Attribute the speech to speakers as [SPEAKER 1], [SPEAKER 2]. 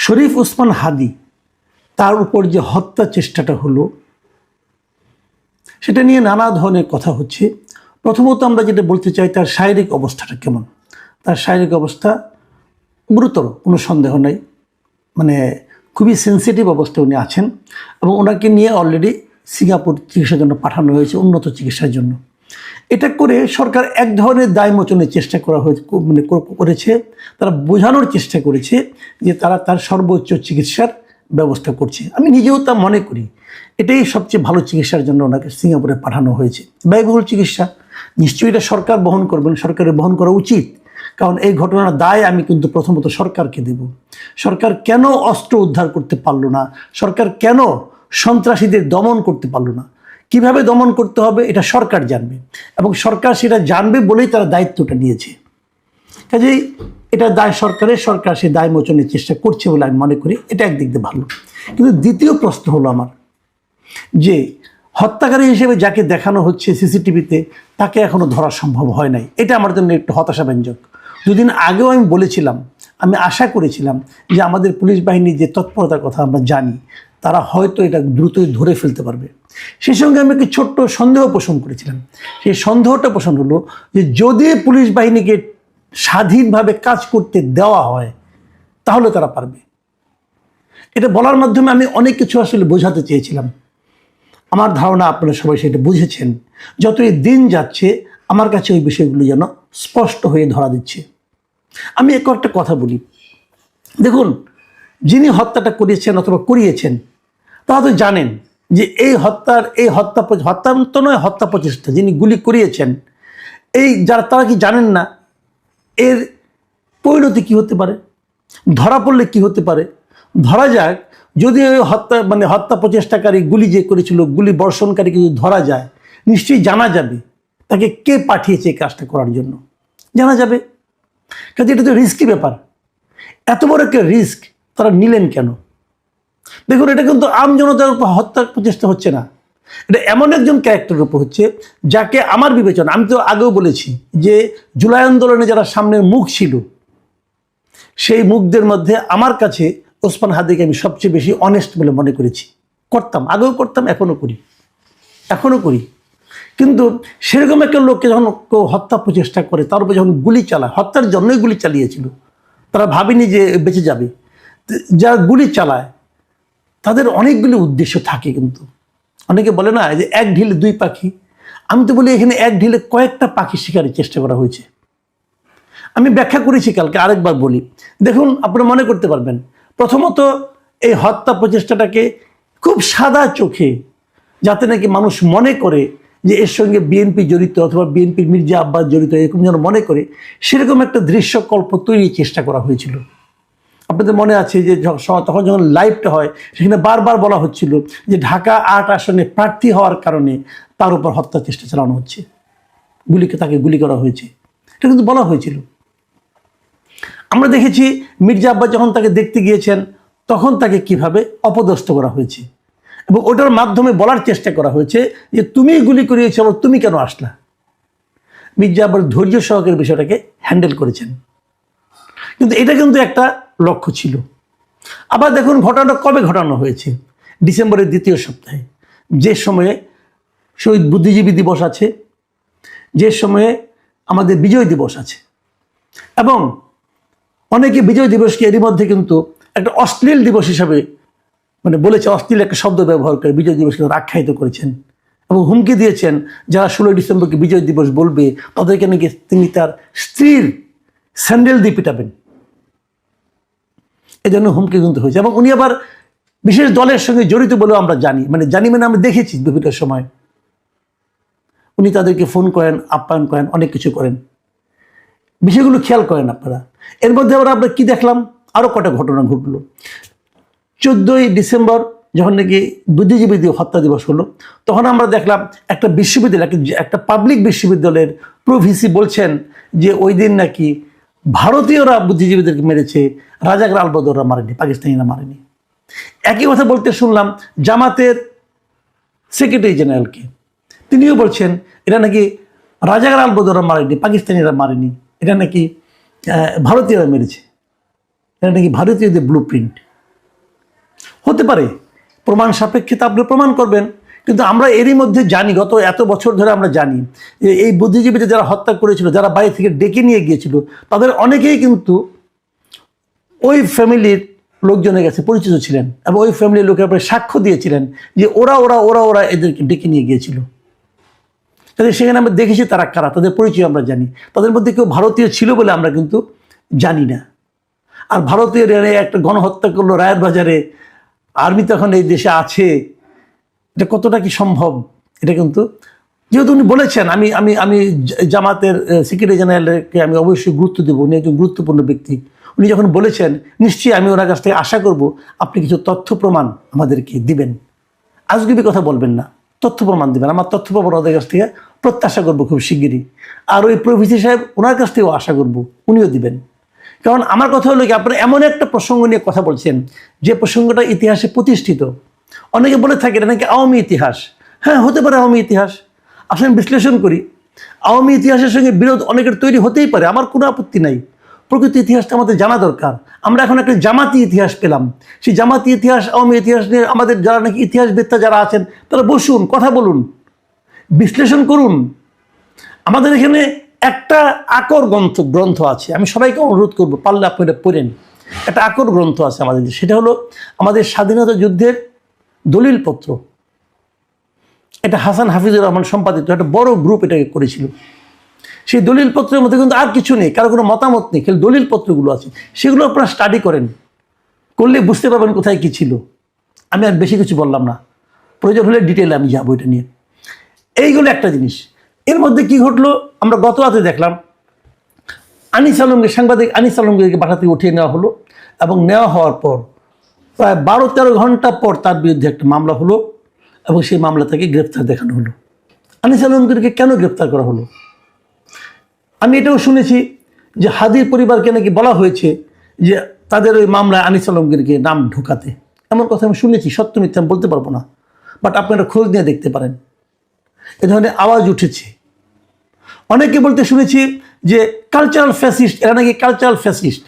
[SPEAKER 1] শরীফ ওসমান হাদি তার উপর যে হত্যা চেষ্টাটা হলো সেটা নিয়ে নানা ধরনের কথা হচ্ছে। প্রথমত আমরা যেটা বলতে চাই, তার শারীরিক অবস্থাটা কেমন। তার শারীরিক অবস্থা গুরুতর, কোনো সন্দেহ নাই, মানে খুবই সেন্সিটিভ অবস্থায় উনি আছেন এবং ওনাকে নিয়ে অলরেডি সিঙ্গাপুর চিকিৎসার জন্য পাঠানো হয়েছে, উন্নত চিকিৎসার জন্য। এটা করে সরকার এক ধরনের দায় মোচনের চেষ্টা করেছে। তারা বোঝানোর চেষ্টা করেছে যে তারা তার সর্বোচ্চ চিকিৎসার ব্যবস্থা করছে। আমি নিজেও তা মনে করি, এটাই সবচেয়ে ভালো চিকিৎসার জন্য ওনাকে সিঙ্গাপুরে পাঠানো হয়েছে। ব্যয়বহুল চিকিৎসা নিশ্চয়ই এটা সরকার বহন করবেন, সরকারের বহন করা উচিত। কারণ এই ঘটনার দায় আমি কিন্তু প্রথমত সরকারকে দেব। সরকার কেন অস্ত্র উদ্ধার করতে পারলো না, সরকার কেন সন্ত্রাসীদের দমন করতে পারলো না, কিভাবে দমন করতে হবে এটা সরকার জানবে এবং সরকার সেটা জানবে বলেই তারা দায়িত্বটা নিয়েছে। কাজেই এটা দায় সরকারের, সরকার সেই দায় মোচনের চেষ্টা করছে বলে আমি মনে করি। এটা একদিক দিয়ে ভালো। কিন্তু দ্বিতীয় প্রশ্ন হলো আমার, যে হত্যাকারী হিসেবে যাকে দেখানো হচ্ছে সিসিটিভিতে তাকে এখনো ধরা সম্ভব হয় নাই। এটা আমার জন্য একটু হতাশাব্যঞ্জক। দুদিন আগেও আমি বলেছিলাম, আমি আশা করেছিলাম যে আমাদের পুলিশ বাহিনীর যে তৎপরতার কথা আমরা জানি, তারা হয়তো এটা দ্রুতই ধরে ফেলতে পারবে। সেই সঙ্গে আমি একটি ছোট্ট সন্দেহ পোষণ করেছিলাম। সেই সন্দেহটা পোষণ হলো যে যদি পুলিশ বাহিনীকে স্বাধীনভাবে কাজ করতে দেওয়া হয় তাহলে তারা পারবে। এটা বলার মাধ্যমে আমি অনেক কিছু আসলে বোঝাতে চেয়েছিলাম। আমার ধারণা আপনারা সবাই সেটা বুঝেছেন। যতই দিন যাচ্ছে আমার কাছে ওই বিষয়গুলো যেন স্পষ্ট হয়ে ধরা দিচ্ছে। আমি একটা কথা বলি, দেখুন, যিনি হত্যাটা করেছেন অথবা করিয়েছেন তারা তো জানেন যে এই হত্যা তো নয়, হত্যা প্রচেষ্টা, যিনি গুলি করিয়েছেন তারা কি জানেন না এর পরিণতি কি হতে পারে, ধরা পড়লে কি হতে পারে? ধরা যাক, যদি ওই হত্যা প্রচেষ্টাকারী গুলি যে করেছিল, গুলি বর্ষণকারীকে যদি ধরা যায়, নিশ্চয়ই জানা যাবে তাকে কে পাঠিয়েছে এই কাজটা করার জন্য, জানা যাবে। কাজে এটা তো রিস্কি ব্যাপার। এত বড় একটা রিস্ক তারা নিলেন কেন? দেখুন, এটা কিন্তু আম জনতার উপর হত্যার প্রচেষ্টা হচ্ছে না, এটা এমন একজন ক্যারেক্টারের উপর হচ্ছে যাকে আমার বিবেচনা, আমি তো আগেও বলেছি যে জুলাই আন্দোলনে যারা সামনের মুখ ছিল, সেই মুখদের মধ্যে আমার কাছে ওসমান হাদিকে আমি সবচেয়ে বেশি অনেস্ট বলে মনে করেছি। করতাম, আগেও করতাম, এখনও করি। কিন্তু সেরকম একটা লোককে যখন কেউ হত্যা প্রচেষ্টা করে, তার উপর যখন গুলি চালায়, হত্যার জন্যই গুলি চালিয়েছিল, তারা ভাবেনি যে বেঁচে যাবে। যারা গুলি চালায় তাদের অনেকগুলি উদ্দেশ্য থাকে। কিন্তু অনেকে বলে না যে এক ঢিলে দুই পাখি, আমি তো বলি এখানে এক ঢিলে কয়েকটা পাখি শিকারের চেষ্টা করা হয়েছে। আমি ব্যাখ্যা করেছি কালকে, আরেকবার বলি। দেখুন, আপনারা মনে করতে পারবেন, প্রথমত এই হত্যা প্রচেষ্টাটাকে খুব সাদা চোখে, যাতে নাকি মানুষ মনে করে যে এর সঙ্গে বিএনপি জড়িত অথবা বিএনপির মির্জা আব্বাস জড়িত, এরকম যেন মনে করে, সেরকম একটা দৃশ্যকল্প তৈরির চেষ্টা করা হয়েছিল। আপনাদের মনে আছে যে তখন যখন লাইভটা হয়, সেখানে বারবার বলা হচ্ছিল যে ঢাকা ৮ আসনে প্রার্থী হওয়ার কারণে তার উপর হত্যা চেষ্টা চালানো হচ্ছে, তাকে গুলি করা হয়েছে, এটা কিন্তু বলা হয়েছিল। আমরা দেখেছি মির্জা আব্বাস যখন তাকে দেখতে গিয়েছেন তখন তাকে কিভাবে অপদস্থ করা হয়েছে এবং ওটার মাধ্যমে বলার চেষ্টা করা হয়েছে যে তুমি গুলি করিয়েছো, আবার তুমি কেন আসলা। মির্জা আব্বাস ধৈর্য সহকারে বিষয়টাকে হ্যান্ডেল করেছেন, কিন্তু এটা কিন্তু একটা লক্ষ্য ছিল। আবার দেখুন, ঘটনাটা কবে ঘটানো হয়েছে? ডিসেম্বরের দ্বিতীয় সপ্তাহে, যে সময়ে শহীদ বুদ্ধিজীবী দিবস আছে, যে সময়ে আমাদের বিজয় দিবস আছে, এবং অনেকে বিজয় দিবসকে এরই মধ্যে কিন্তু একটা অশ্লীল দিবস হিসাবে বলেছে, অশ্লীল একটা শব্দ ব্যবহার করে বিজয় দিবসকে আখ্যায়িত করেছেন এবং হুমকি দিয়েছেন যারা 16 ডিসেম্বরকে বিজয় দিবস বলবে তাদেরকে নাকি তিনি তার স্ত্রীর স্যান্ডেল দিয়ে পিটাবেন, এজন্য হুমকি কিন্তু হয়েছে। এবং উনি আবার বিশেষ দলের সঙ্গে জড়িত বলেও আমরা জানি, আমরা দেখেছি বিভিন্ন সময় উনি তাদেরকে ফোন করেন, আপ্যায়ন করেন, অনেক কিছু করেন। বিষয়গুলো খেয়াল করেন আপনারা। এর মধ্যে আবার আমরা কি দেখলাম, আরও কটা ঘটনা ঘটলো। 14ই ডিসেম্বর যখন নাকি বুদ্ধিজীবী হত্যা দিবস হলো, তখন আমরা দেখলাম একটা বিশ্ববিদ্যালয়, একটা পাবলিক বিশ্ববিদ্যালয়ের প্রভিসি বলছেন যে ওই দিন নাকি ভারতীয়রা বুদ্ধিজীবীদেরকে মেরেছে, রাজাকার আলবদররা মারেনি, পাকিস্তানিরা মারেনি। একই কথা বলতে শুনলাম জামাতের সেক্রেটারি জেনারেলকে, তিনিও বলছেন এটা নাকি রাজাকার আলবদররা মারেনি, পাকিস্তানিরা মারেনি, এটা নাকি ভারতীয়রা মেরেছে, এটা নাকি ভারতীয়দের ব্লু প্রিন্ট। হতে পারে, প্রমাণ সাপেক্ষে তা আপনি প্রমাণ করবেন। কিন্তু আমরা এরই মধ্যে জানি, গত এত বছর ধরে আমরা জানি যে এই বুদ্ধিজীবীদের যারা হত্যা করেছিল, যারা বাইরে থেকে ডেকে নিয়ে গিয়েছিল, তাদের অনেকেই কিন্তু ওই ফ্যামিলির লোকজনের কাছে পরিচিত ছিলেন এবং ওই ফ্যামিলির লোকের উপরে সাক্ষ্য দিয়েছিলেন যে ওরা ওরা ওরা ওরা এদেরকে ডেকে নিয়ে গিয়েছিল। তাদের সেখানে আমরা দেখেছি তারা কারা, তাদের পরিচয় আমরা জানি। তাদের মধ্যে কেউ ভারতীয় ছিল বলে আমরা কিন্তু জানি না। আর ভারতীয় একটা গণহত্যা করলো রায়ের বাজারে, আর্মি তখন এই দেশে আছে, এটা কতটা কি সম্ভব? এটা কিন্তু যেহেতু উনি বলেছেন, আমি আমি আমি জামাতের সেক্রেটারি জেনারেলকে আমি অবশ্যই গুরুত্ব দেবো, উনি একজন গুরুত্বপূর্ণ ব্যক্তি। উনি যখন বলেছেন, নিশ্চয়ই আমি ওনার কাছ থেকে আশা করব আপনি কিছু তথ্য প্রমাণ আমাদেরকে দিবেন। আজগুবি কথা বলবেন না, তথ্য প্রমাণ দিবেন। আমার তথ্য প্রমাণ ওদের কাছ থেকে প্রত্যাশা করবো খুব শিগগিরই। আর ওই প্রভিসি সাহেব ওনার কাছ থেকেও আশা করব উনিও দিবেন। কারণ আমার কথা হলো কি, আপনারা এমন একটা প্রসঙ্গ নিয়ে কথা বলছেন যে প্রসঙ্গটা ইতিহাসে প্রতিষ্ঠিত। অনেকে বলে থাকে এটা নাকি আওয়ামী ইতিহাস। হ্যাঁ, হতে পারে আওয়ামী ইতিহাস। আসলে বিশ্লেষণ করি, আওয়ামী ইতিহাসের সঙ্গে বিরোধ অনেকের তৈরি হতেই পারে, আমার কোনো আপত্তি নাই। প্রকৃত ইতিহাসটা আমাদের জানা দরকার। আমরা এখন একটা জামাতি ইতিহাস পেলাম, সেই জামাতি ইতিহাস আওয়ামী ইতিহাস নিয়ে আমাদের যারা নাকি ইতিহাসবেত্তা যারা আছেন তারা বসুন, কথা বলুন, বিশ্লেষণ করুন। আমাদের এখানে একটা আকর গ্রন্থ আছে, আমি সবাইকে অনুরোধ করবো পারলে আপনারা পড়েন। একটা আকর গ্রন্থ আছে আমাদের, সেটা হলো আমাদের স্বাধীনতা যুদ্ধের দলিলপত্র। এটা হাসান হাফিজুর রহমান সম্পাদিত একটা বড় গ্রুপ এটাকে করেছিল। সেই দলিলপত্রের মধ্যে কিন্তু আর কিছু নেই, কারো কোনো মতামত নেই, খালি দলিলপত্রগুলো আছে। সেগুলো আপনারা স্টাডি করেন, করলে বুঝতে পারবেন কোথায় কী ছিল। আমি আর বেশি কিছু বললাম না, প্রয়োজন হলে ডিটেলে আমি যাবো এটা নিয়ে। এইগুলো একটা জিনিস। এর মধ্যে কি ঘটলো আমরা গত রাতে দেখলাম, আনিস আলমকে, সাংবাদিক আনিস আলমকে বাসা থেকে উঠিয়ে নেওয়া হলো এবং নেওয়া হওয়ার পর প্রায় 12-13 ঘন্টা পর তার বিরুদ্ধে একটা মামলা হলো এবং সেই মামলা থেকে গ্রেপ্তার দেখানো হলো। আনিস আলমগীরকে কেন গ্রেপ্তার করা হলো? আমি এটাও শুনেছি যে হাদির পরিবারকে নাকি বলা হয়েছে যে তাদের ওই মামলায় আনিস আলমগীরকে নাম ঢোকাতে। এমন কথা আমি শুনেছি, সত্য মিথ্যা আমি বলতে পারবো না, বাট আপনারা খোঁজ নিয়ে দেখতে পারেন। এ ধরনের আওয়াজ উঠেছে। অনেকে বলতে শুনেছি যে কালচারাল ফ্যাসিস্ট, এরা নাকি কালচারাল ফ্যাসিস্ট।